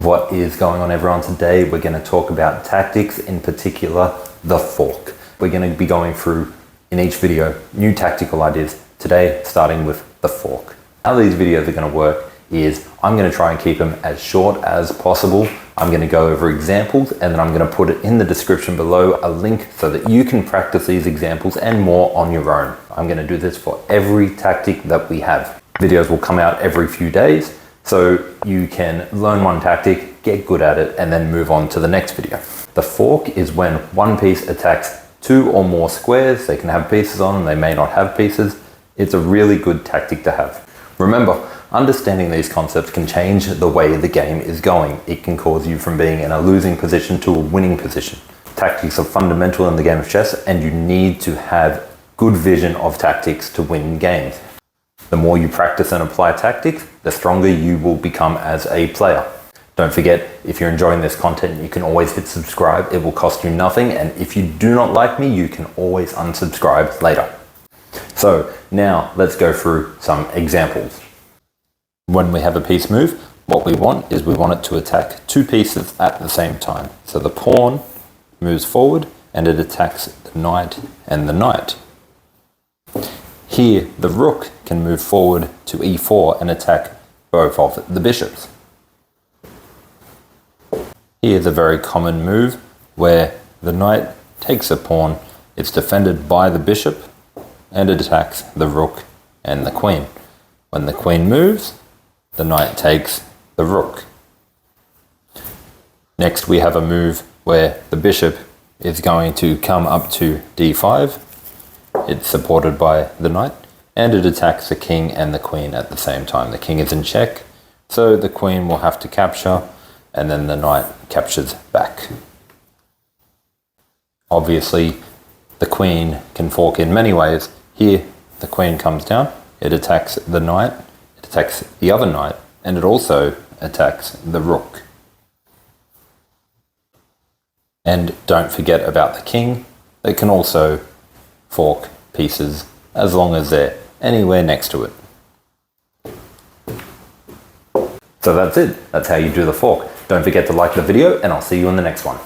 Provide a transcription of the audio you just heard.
What is going on, everyone? Today we're going to talk about tactics, in particular the fork. We're going to be going through in each video new tactical ideas, today starting with the fork. How these videos are going to work is I'm going to try and keep them as short as possible. I'm going to go over examples and then I'm going to put it in the description below, a link so that you can practice these examples and more on your own. I'm going to do this for every tactic that we have. Videos will come out every few days, so you can learn one tactic, get good at it, and then move on to the next video. The fork is when one piece attacks two or more squares. They can have pieces on them, they may not have pieces. It's a really good tactic to have. Remember, understanding these concepts can change the way the game is going. It can cause you from being in a losing position to a winning position. Tactics are fundamental in the game of chess, and you need to have good vision of tactics to win games. The more you practice and apply tactics, the stronger you will become as a player. Don't forget, if you're enjoying this content, you can always hit subscribe. It will cost you nothing, and if you do not like me, you can always unsubscribe later. So now let's go through some examples. When we have a piece move, what we want is we want it to attack two pieces at the same time. So the pawn moves forward and it attacks the knight and the knight. Here, the rook can move forward to e4 and attack both of the bishops. Here's a very common move where the knight takes a pawn, it's defended by the bishop, and it attacks the rook and the queen. When the queen moves, the knight takes the rook. Next, we have a move where the bishop is going to come up to d5. It's supported by the knight, and it attacks the king and the queen at the same time. The king is in check, so the queen will have to capture, and then the knight captures back. Obviously, the queen can fork in many ways. Here, the queen comes down, it attacks the knight, it attacks the other knight, and it also attacks the rook. And don't forget about the king. They can also fork pieces as long as they're anywhere next to it. So that's it. That's how you do the fork. Don't forget to like the video, and I'll see you in the next one.